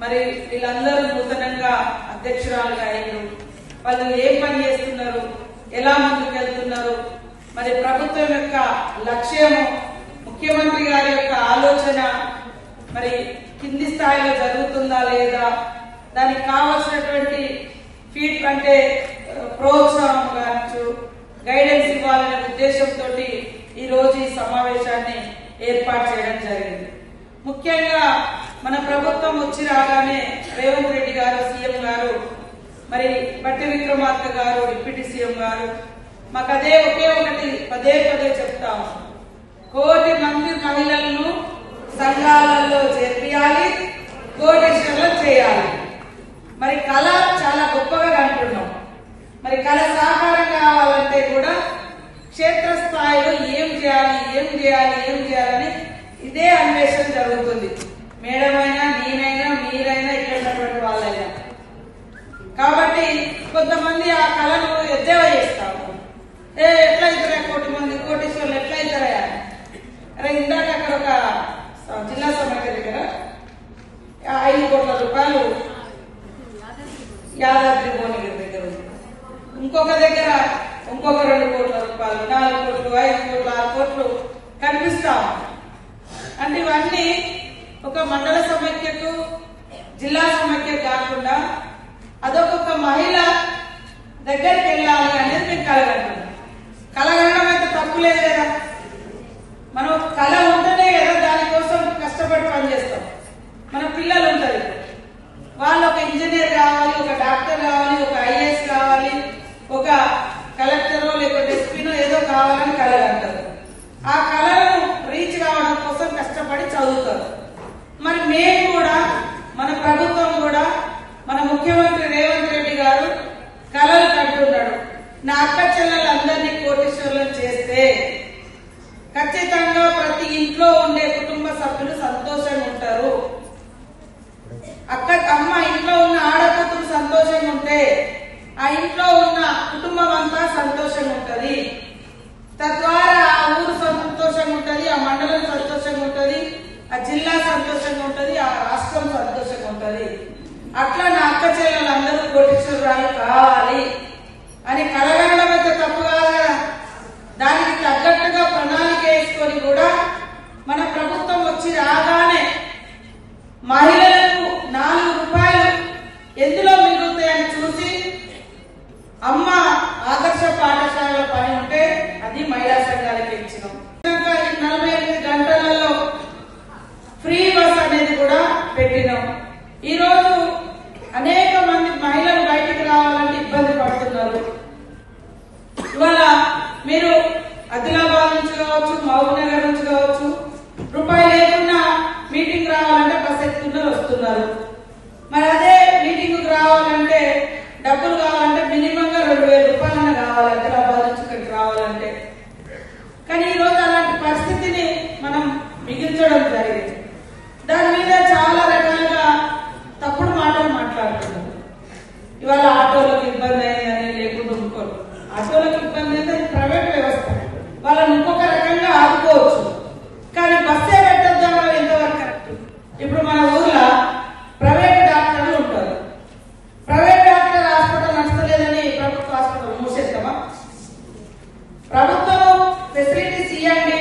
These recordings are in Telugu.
మరి వీళ్ళందరూ నూతనంగా అధ్యక్షురాలుగా అయ్యారు. వాళ్ళు ఏం పని చేస్తున్నారు, ఎలా ముందుకు వెళ్తున్నారు, మరి ప్రభుత్వం యొక్క లక్ష్యము, ముఖ్యమంత్రి గారి యొక్క ఆలోచన మరి కింది స్థాయిలో జరుగుతుందా లేదా, దానికి కావాల్సినటువంటి ఫీడ్ అంటే ప్రోత్సాహం కావచ్చు, గైడెన్స్ ఇవ్వాలనే ఉద్దేశంతో ఈ రోజు ఈ సమావేశాన్ని ఏర్పాటు చేయడం జరిగింది. ముఖ్యంగా మన ప్రభుత్వం వచ్చి రాగానే రేవంత్ రెడ్డి గారు సీఎం గారు, మరి బట్టి విక్రమార్క గారు డిప్యూటీ సీఎం గారు మాకు అదే ఒకే ఒకటి పదే పదే చెప్తాము, 1 కోటి మంది మహిళలను సంఘాలలో చేర్పియాలి, కోటేశ్వరులు చేయాలి. మరి కళ చాలా గొప్పగా అంటున్నాం. మరి కళ సాకారం కావాలంటే కూడా క్షేత్రస్థాయిలో ఏం చేయాలని ఇదే అన్వేషణ జరుగుతుంది. మేడమైనా, నేనైనా, మీరైనా, ఇక్కడ ఉన్నటువంటి వాళ్ళైనా. కాబట్టి కొంతమంది ఆ కళను ఎద్దేవా చేస్తాము. ఎట్లా అవుతారా 1 కోటి మంది కోటేశ్వర్లు ఎట్లా అవుతారా? అరే ఇందాక అక్కడ ఒక జిల్లా సమాఖ్య దగ్గర 5 కోట్ల రూపాయలు యాదాద్రి భువనగిరి దగ్గర ఉంది. ఇంకొక దగ్గర ఇంకొక 2 కోట్ల రూపాయలు, 4 కోట్లు, 5 కోట్లు, 6 కోట్లు కనిపిస్తాం. అంటే ఇవన్నీ ఒక మండల సమైక్యకు, జిల్లా సమైక్య కాకుండా అదొక మహిళ దగ్గరికి వెళ్ళాలి అనేది మేము కలగంటున్నాం. కలగడం అయితే తప్పు లేదు కదా. మనం కళ ఉంటేనే కదా దానికోసం కష్టపడి పనిచేస్తాం. మన పిల్లలు ఉంటారు, వాళ్ళు ఒక ఇంజనీర్ కావాలి, ఒక డాక్టర్ కావాలి, ఒక ఐఏఎస్ కావాలి, ఒక కలెక్టరో లేకపోతే ఎస్పీనో ఏదో కావాలని కలగంటారు. ఆ కళను రీచ్ కావడం కోసం కష్టపడి చదువుతారు. మరి మేము కూడా, మన ప్రభుత్వం కూడా, మన ముఖ్యమంత్రి రేవంత్ రెడ్డి గారు కళలు కంటున్నాడు. నా అక్క చెల్లెలందరినీ కోటీశ్వరులను చేస్తే ఖచ్చితంగా ప్రతి ఇంట్లో ఉండే కుటుంబ సభ్యులు సంతోషంగా ఉంటారు. అమ్మ ఇంట్లో ఉన్న ఆడకూతురు సంతోషంగా ఉంటే ఆ ఇంట్లో ఉన్న కుటుంబం అంతా సంతోషంగా ఉంటది. తద్వారా ఆ ఊరు సంతోషంగా ఉంటది, ఆ మండలం సంతోషంగా ఉంటది, ఆ జిల్లా సంతోషంగా ఉంటది, ఆ రాష్ట్రం సంతోషంగా ఉంటది. అట్లా నా అక్క చెల్లెలందరూ కోటీశ్వరురాలు కావాలి అని కలగడం అయితే తప్పు కాదు కదా. దానికి తగ్గట్టుగా ప్రణాళిక వేసుకొని కూడా మన ప్రభుత్వం వచ్చి రాగానే మహిళలకు 4 రూపాయలు ఎందులో మిగులుతాయని చూసి, అమ్మ ఆదర్శ పాఠశాల పని ఉంటే అది మహిళా సంఘాలకు ఇచ్చినాం. 48 గంటలలో ఫ్రీ బస్ అనేది కూడా పెట్టినాం. ఈ రోజు అనేక మంది మహిళలు బయటికి రావాలంటే ఇబ్బంది పడుతున్నారు. ఇవాళ మీరు ఆదిలాబాద్ నుంచి కావచ్చు, మహబూబ్ నగర్ నుంచి కావచ్చు, రూపాయి లేకుండా మీటింగ్ రావాలంటే బస్ ఎక్కుతున్నారు, వస్తున్నారు. మరి అదే మీటింగ్ రావాలంటే డబ్బులు కావాలంటే మినిమంగా 2000 రూపాయలన్నా కావాలి ఆదిలాబాద్ నుంచి ఇక్కడికి రావాలంటే. కానీ ఈ రోజు అలాంటి పరిస్థితిని మనం మిగిల్చడం జరిగింది. దాని మీద చాలా రకాలుగా తప్పుడు మాటలు మాట్లాడుతున్నారు. ఇవాళ ఆటోలకు ఇబ్బంది అయిందని, లేకుండా ఇంకోరు ఆటోలకు ఇబ్బంది అయితే ప్రైవేట్ వ్యవస్థ, వాళ్ళని ఇంకొక రకంగా ఆదుకోవచ్చు. కానీ బస్సే పెట్టద్దాం ఎంతవరకు కరెక్ట్? ఇప్పుడు మన ఊర్లో ప్రైవేట్ డాక్టర్లు ఉంటారు. ప్రైవేట్ డాక్టర్ హాస్పిటల్ నచ్చలేదని ప్రభుత్వ హాస్పిటల్ మూసేద్దామా? ప్రభుత్వం ఫెసిలిటీస్ ఇవ్వండి,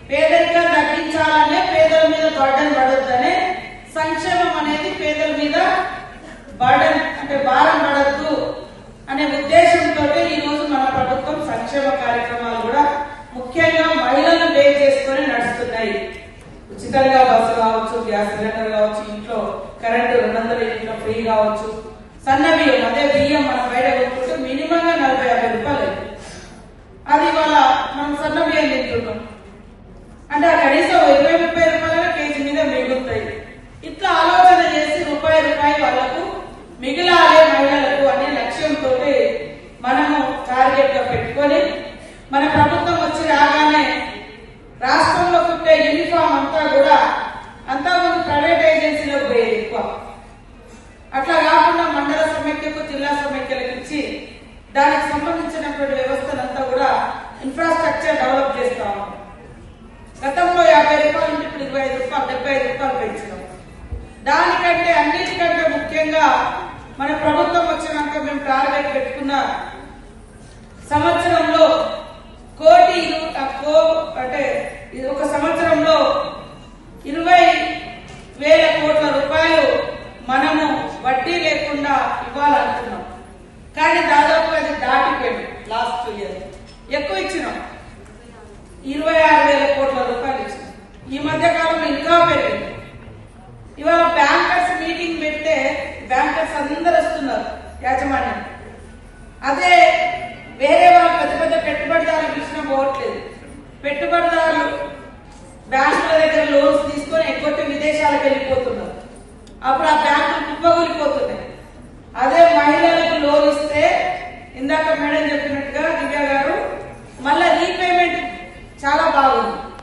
పేదరికం తగ్గించాలనే, పేదల మీద బర్డన్ పడొద్దనే, సంక్షేమం అనేది పేదల మీద బర్డన్ అంటే భారం పడద్దు అనే ఉద్దేశంతో ఈ రోజు మన ప్రభుత్వం సంక్షేమ కార్యక్రమాలు కూడా ముఖ్యంగా మహిళలను బేస్ చేసుకుని నడుస్తున్నాయి. ఉచితంగా బస్సు కావచ్చు, గ్యాస్ సిలిండర్ కావచ్చు, ఇంట్లో కరెంటు 200 యూనిట్ల ఫ్రీ కావచ్చు, సన్న బియ్యం, అదే బియ్యం మనం బయట కొనుక్కుంటే మినిమంగా 40-50 రూపాయలు. అది ఇవాళ మనం సన్న బియ్యం తింటున్నాం అంటే కనీసం 20-30 రూపాయల కేజీ మీద మిగులుతాయి. ఇట్లా ఆలోచన చేసి రూపాయి వాళ్లకు మిగిలాలే మహిళలకు అనే లక్ష్యంతో మనము టార్గెట్ గా పెట్టుకొని మన ప్రభుత్వం వచ్చి రాగానే రాష్ట్రంలో కుట్టే యూనిఫామ్ అంతా కూడా అంతకుముందు ప్రైవేట్ ఏజెన్సీలో పోయేది ఎక్కువ. అట్లా కాకుండా మండల సమైక్యకు, జిల్లా సమైక్యలకు ఇచ్చి దానికి సంబంధించినటువంటి వ్యవస్థనంతా కూడా ఇన్ఫ్రాస్ట్రక్చర్ డెవలప్ చేస్తా ఉన్నాం. గతంలో 50 రూపాయలు ఇప్పుడు 25 రూపాయలు, 75 రూపాయలు పెంచినాం. దానికంటే అన్నిటికంటే ముఖ్యంగా మన ప్రభుత్వం వచ్చినాక మేము టార్గెట్ పెట్టుకున్న సంవత్సరంలో అంటే ఇది ఒక సంవత్సరంలో 20,000 కోట్ల రూపాయలు మనము వడ్డీ లేకుండా ఇవ్వాలనుకున్నాం. కానీ దాదాపు అది దాటిపోయింది. లాస్ట్ ఇయర్ ఎక్కువ ఇచ్చినాం, 26,000 కోట్ల రూపాయలు ఇచ్చినాం. ఈ మధ్య కాలంలో ఇంకా పెరిగింది. ఇవాళ బ్యాంకర్స్ మీటింగ్ పెడితే బ్యాంకర్స్ అందరు వస్తున్నారు యాజమాన్యం. అదే వేరే వాళ్ళు పెద్ద పెద్ద పెట్టుబడిదారులు పిలిచినా పోవట్లేదు. పెట్టుబడిదారులు బ్యాంకుల దగ్గర లోన్స్ తీసుకొని ఎగ్గొట్టి విదేశాలకు వెళ్ళిపోతున్నారు. అప్పుడు ఆ బ్యాంకులు కుప్పగూలిపోతున్నాయి. అదే మహిళలకు లోన్ ఇస్తే ఇందాక మేడం చెప్పినట్టుగా దివ్య గారు మళ్ళా రీపేమెంట్ చాలా బాగుంది.